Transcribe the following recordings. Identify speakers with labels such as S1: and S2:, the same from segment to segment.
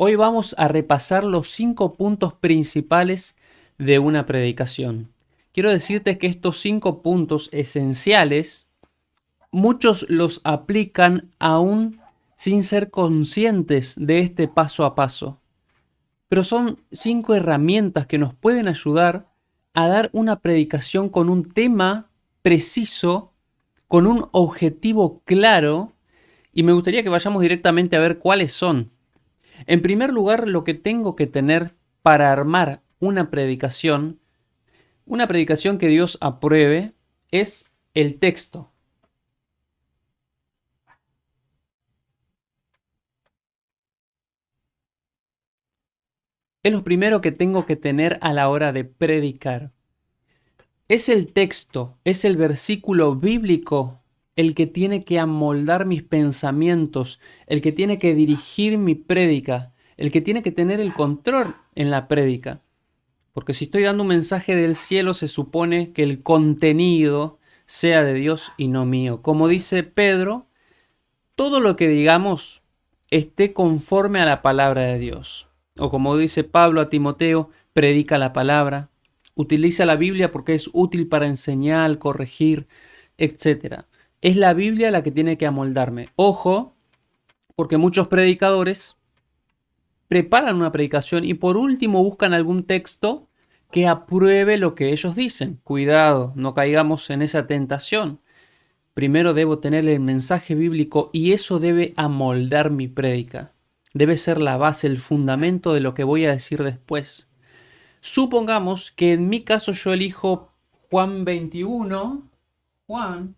S1: Hoy vamos a repasar los 5 puntos principales de una predicación. Quiero decirte que estos 5 puntos esenciales, muchos los aplican aún sin ser conscientes de este paso a paso. Pero son 5 herramientas que nos pueden ayudar a dar una predicación con un tema preciso, con un objetivo claro, y me gustaría que vayamos directamente a ver cuáles son. En primer lugar, lo que tengo que tener para armar una predicación que Dios apruebe, es el texto. Es lo primero que tengo que tener a la hora de predicar. Es el texto, es el versículo bíblico el que tiene que amoldar mis pensamientos, el que tiene que dirigir mi prédica, el que tiene que tener el control en la prédica. Porque si estoy dando un mensaje del cielo, se supone que el contenido sea de Dios y no mío. Como dice Pedro, todo lo que digamos esté conforme a la palabra de Dios. O como dice Pablo a Timoteo, predica la palabra, utiliza la Biblia porque es útil para enseñar, corregir, etc. Es la Biblia la que tiene que amoldarme. Ojo, porque muchos predicadores preparan una predicación y por último buscan algún texto que apruebe lo que ellos dicen. Cuidado, no caigamos en esa tentación. Primero debo tener el mensaje bíblico y eso debe amoldar mi prédica. Debe ser la base, el fundamento de lo que voy a decir después. Supongamos que en mi caso yo elijo Juan 21. Juan,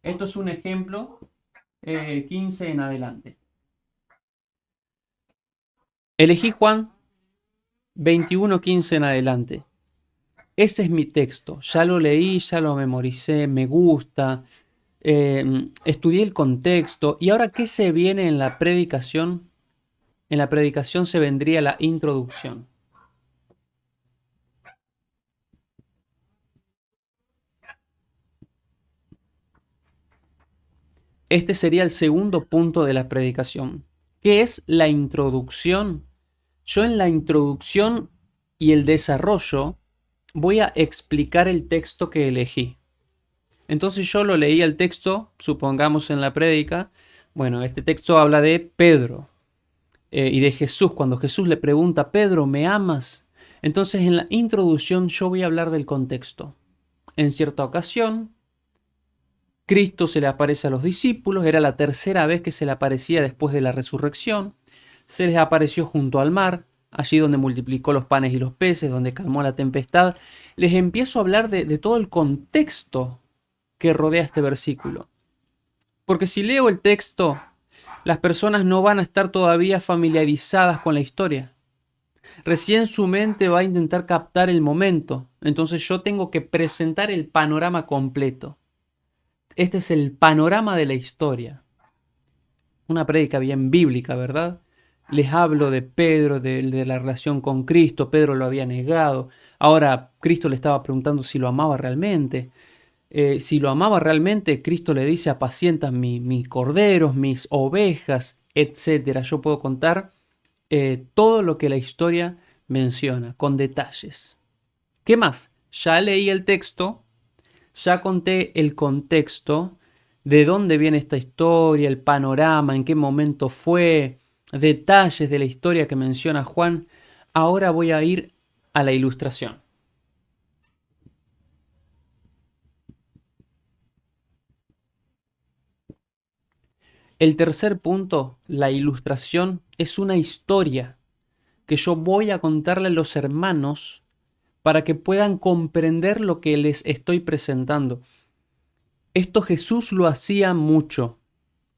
S1: esto es un ejemplo, 15 en adelante. Elegí Juan 21:15 en adelante. Ese es mi texto. Ya lo leí, ya lo memoricé, me gusta. Estudié el contexto. ¿Y ahora qué se viene en la predicación? En la predicación se vendría la introducción. Este sería el segundo punto de la predicación. ¿Qué es la introducción? Yo en la introducción y el desarrollo voy a explicar el texto que elegí. Entonces yo lo leí el texto, supongamos en la prédica. Bueno, este texto habla de Pedro y de Jesús. Cuando Jesús le pregunta, Pedro, ¿me amas? Entonces en la introducción yo voy a hablar del contexto. En cierta ocasión, Cristo se le aparece a los discípulos, era la tercera vez que se le aparecía después de la resurrección. Se les apareció junto al mar, allí donde multiplicó los panes y los peces, donde calmó la tempestad. Les empiezo a hablar de todo el contexto que rodea este versículo. Porque si leo el texto, las personas no van a estar todavía familiarizadas con la historia. Recién su mente va a intentar captar el momento. Entonces yo tengo que presentar el panorama completo. Este es el panorama de la historia. Una prédica bien bíblica, ¿verdad? Les hablo de Pedro, de la relación con Cristo. Pedro lo había negado. Ahora Cristo le estaba preguntando si lo amaba realmente. Si lo amaba realmente, Cristo le dice, apacientas mis corderos, mis ovejas, etc. Yo puedo contar todo lo que la historia menciona, con detalles. ¿Qué más? Ya leí el texto, ya conté el contexto, de dónde viene esta historia, el panorama, en qué momento fue, detalles de la historia que menciona Juan. Ahora voy a ir a la ilustración. El tercer punto, la ilustración, es una historia que yo voy a contarle a los hermanos para que puedan comprender lo que les estoy presentando. Esto Jesús lo hacía mucho,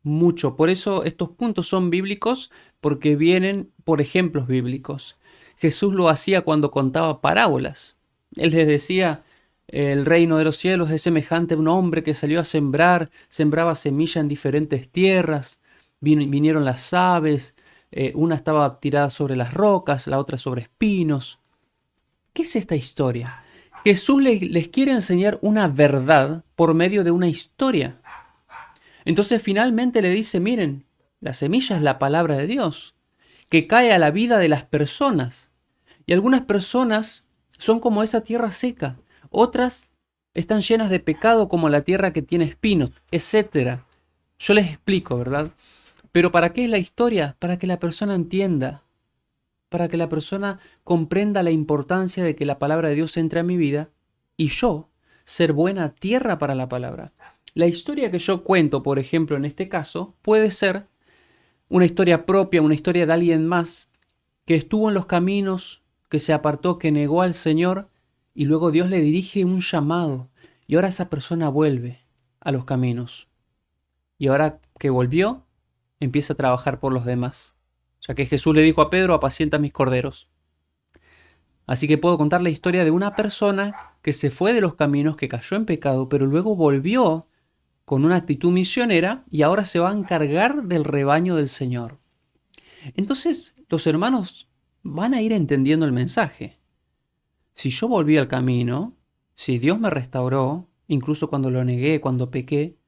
S1: mucho. Por eso estos puntos son bíblicos, porque vienen por ejemplos bíblicos. Jesús lo hacía cuando contaba parábolas. Él les decía, el reino de los cielos es semejante a un hombre que salió a sembrar, sembraba semilla en diferentes tierras, vinieron las aves, una estaba tirada sobre las rocas, la otra sobre espinos. ¿Qué es esta historia? Jesús les quiere enseñar una verdad por medio de una historia. Entonces finalmente le dice, miren, la semilla es la palabra de Dios. que cae a la vida de las personas. Y algunas personas son como esa tierra seca, otras están llenas de pecado como la tierra que tiene espinos, etcétera. Yo les explico, ¿verdad? Pero ¿para qué es la historia? Para que la persona entienda, para que la persona comprenda la importancia de que la palabra de Dios entre a mi vida y yo ser buena tierra para la palabra. La historia que yo cuento, por ejemplo, en este caso, puede ser una historia propia, una historia de alguien más que estuvo en los caminos, que se apartó, que negó al Señor y luego Dios le dirige un llamado y ahora esa persona vuelve a los caminos. Y ahora que volvió, empieza a trabajar por los demás. Ya que Jesús le dijo a Pedro, apacienta mis corderos. Así que puedo contar la historia de una persona que se fue de los caminos, que cayó en pecado, pero luego volvió con una actitud misionera y ahora se va a encargar del rebaño del Señor. Entonces, los hermanos van a ir entendiendo el mensaje. Si yo volví al camino, si Dios me restauró, incluso cuando lo negué, cuando pequé,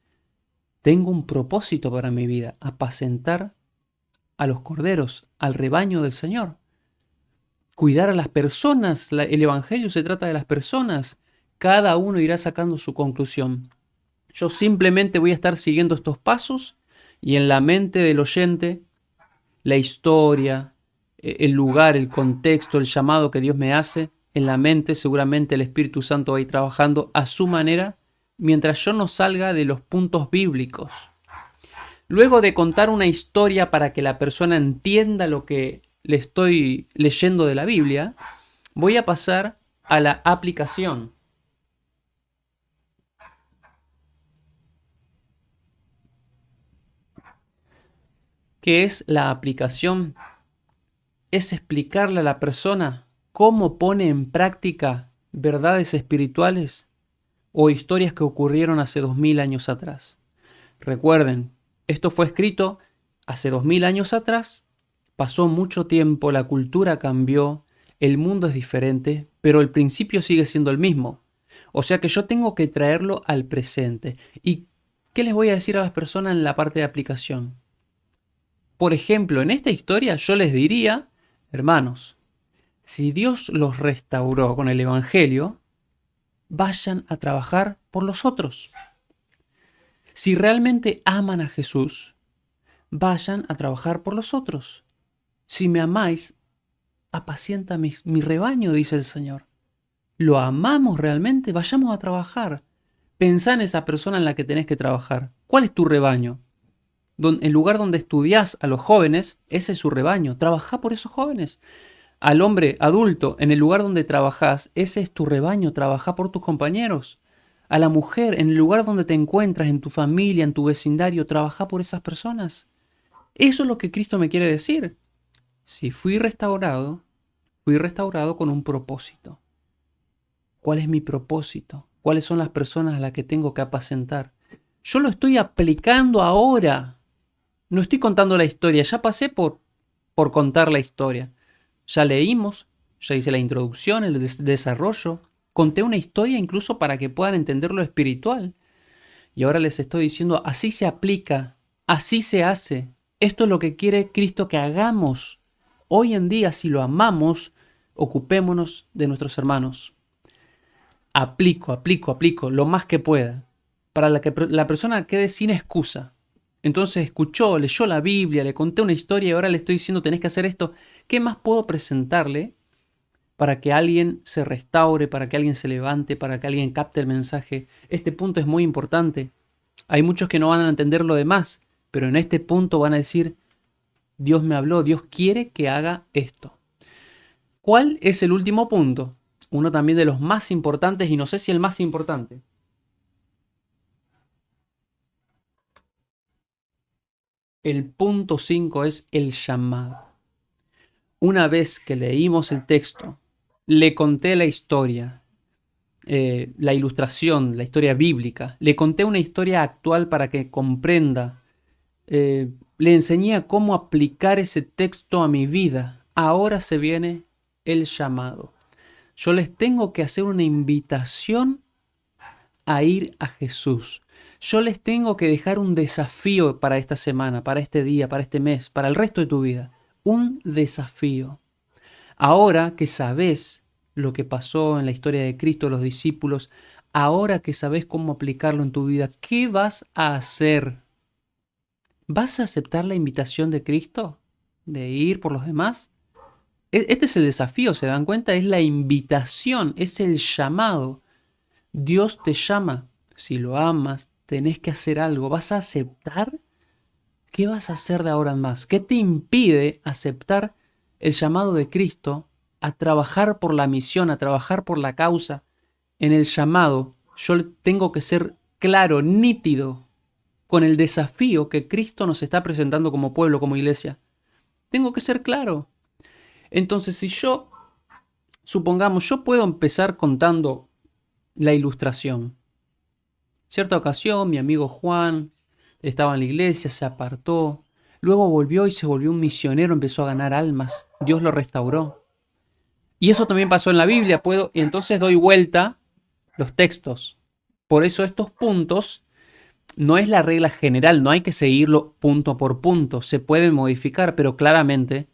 S1: tengo un propósito para mi vida, apacentar a los corderos, al rebaño del Señor. Cuidar a las personas, el Evangelio se trata de las personas. Cada uno irá sacando su conclusión. Yo simplemente voy a estar siguiendo estos pasos y en la mente del oyente, la historia, el lugar, el contexto, el llamado que Dios me hace, en la mente seguramente el Espíritu Santo va a ir trabajando a su manera mientras yo no salga de los puntos bíblicos. Luego de contar una historia para que la persona entienda lo que le estoy leyendo de la Biblia, voy a pasar a la aplicación. ¿Qué es la aplicación? Es explicarle a la persona cómo pone en práctica verdades espirituales o historias que ocurrieron hace 2000 años atrás. Recuerden, esto fue escrito hace 2000 años atrás, pasó mucho tiempo, la cultura cambió, el mundo es diferente, pero el principio sigue siendo el mismo. O sea que yo tengo que traerlo al presente. ¿Y qué les voy a decir a las personas en la parte de aplicación? Por ejemplo, en esta historia yo les diría, hermanos, si Dios los restauró con el Evangelio, vayan a trabajar por los otros. Si realmente aman a Jesús, vayan a trabajar por los otros. Si me amáis, apacienta mi rebaño, dice el Señor. ¿Lo amamos realmente? Vayamos a trabajar. Pensá en esa persona en la que tenés que trabajar. ¿Cuál es tu rebaño? El lugar donde estudiás a los jóvenes, ese es su rebaño. Trabajá por esos jóvenes. Al hombre adulto, en el lugar donde trabajás, ese es tu rebaño. Trabajá por tus compañeros. A la mujer, en el lugar donde te encuentras, en tu familia, en tu vecindario, trabajá por esas personas. Eso es lo que Cristo me quiere decir. Si fui restaurado con un propósito. ¿Cuál es mi propósito? ¿Cuáles son las personas a las que tengo que apacentar? Yo lo estoy aplicando ahora. No estoy contando la historia, ya pasé por contar la historia. Ya leímos, ya hice la introducción, el desarrollo. Conté una historia incluso para que puedan entender lo espiritual. Y ahora les estoy diciendo, así se aplica, así se hace. Esto es lo que quiere Cristo que hagamos. Hoy en día, si lo amamos, ocupémonos de nuestros hermanos. Aplico lo más que pueda, para que la persona quede sin excusa. Entonces escuchó, leyó la Biblia, le conté una historia y ahora le estoy diciendo tenés que hacer esto. ¿Qué más puedo presentarle para que alguien se restaure, para que alguien se levante, para que alguien capte el mensaje? Este punto es muy importante. Hay muchos que no van a entender lo demás, pero en este punto van a decir, Dios me habló, Dios quiere que haga esto. ¿Cuál es el último punto? Uno también de los más importantes y no sé si el más importante. El punto 5 es el llamado. Una vez que leímos el texto, le conté la historia, la ilustración, la historia bíblica, le conté una historia actual para que comprenda, le enseñé a cómo aplicar ese texto a mi vida. Ahora se viene el llamado. Yo les tengo que hacer una invitación a ir a Jesús. Yo les tengo que dejar un desafío para esta semana, para este día, para este mes, para el resto de tu vida. un desafío. Ahora que sabes lo que pasó en la historia de Cristo, los discípulos, ahora que sabes cómo aplicarlo en tu vida, ¿qué vas a hacer? ¿Vas a aceptar la invitación de Cristo de ir por los demás? Este es el desafío, ¿se dan cuenta? Es la invitación, es el llamado. Dios te llama. Si lo amas, tenés que hacer algo. ¿Vas a aceptar? ¿Qué vas a hacer de ahora en más? ¿Qué te impide aceptar el llamado de Cristo a trabajar por la misión, a trabajar por la causa? En el llamado, yo tengo que ser claro, nítido, con el desafío que Cristo nos está presentando como pueblo, como iglesia. Tengo que ser claro. Entonces, si yo, supongamos, yo puedo empezar contando la ilustración. Cierta ocasión, mi amigo Juan estaba en la iglesia, se apartó, luego volvió y se volvió un misionero, empezó a ganar almas, Dios lo restauró. Y eso también pasó en la Biblia, y entonces doy vuelta los textos. Por eso estos puntos no es la regla general, no hay que seguirlo punto por punto, se pueden modificar, pero claramente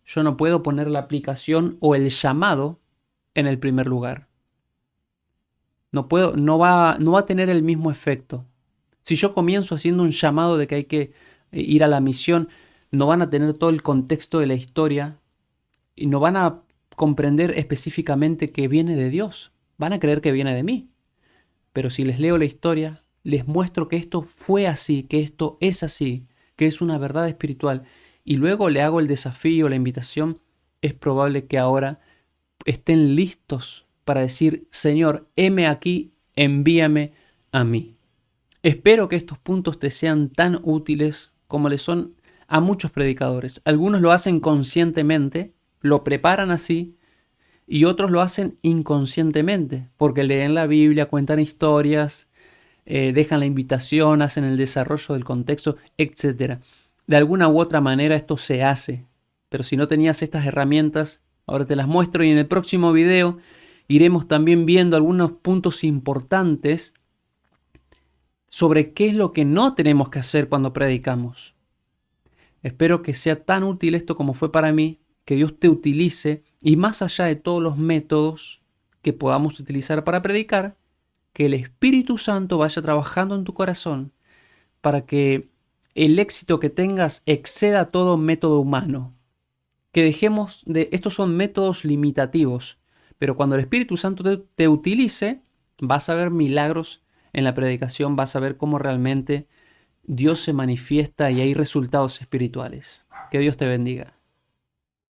S1: yo no puedo poner la aplicación o el llamado en el primer lugar. No va a tener el mismo efecto. Si yo comienzo haciendo un llamado de que hay que ir a la misión, no van a tener todo el contexto de la historia y no van a comprender específicamente que viene de Dios. Van a creer que viene de mí. Pero si les leo la historia, les muestro que esto fue así, que esto es así, que es una verdad espiritual, y luego le hago el desafío, la invitación, es probable que ahora estén listos para decir, Señor, heme aquí, envíame a mí. Espero que estos puntos te sean tan útiles como les son a muchos predicadores. Algunos lo hacen conscientemente, lo preparan así, y otros lo hacen inconscientemente, porque leen la Biblia, cuentan historias, dejan la invitación, hacen el desarrollo del contexto, etc. De alguna u otra manera esto se hace, pero si no tenías estas herramientas, ahora te las muestro y en el próximo video iremos también viendo algunos puntos importantes sobre qué es lo que no tenemos que hacer cuando predicamos. Espero que sea tan útil esto como fue para mí, que Dios te utilice y más allá de todos los métodos que podamos utilizar para predicar, que el Espíritu Santo vaya trabajando en tu corazón para que el éxito que tengas exceda todo método humano. Que dejemos de... Estos son métodos limitativos, pero cuando el Espíritu Santo te utilice, vas a ver milagros en la predicación, vas a ver cómo realmente Dios se manifiesta y hay resultados espirituales. Que Dios te bendiga.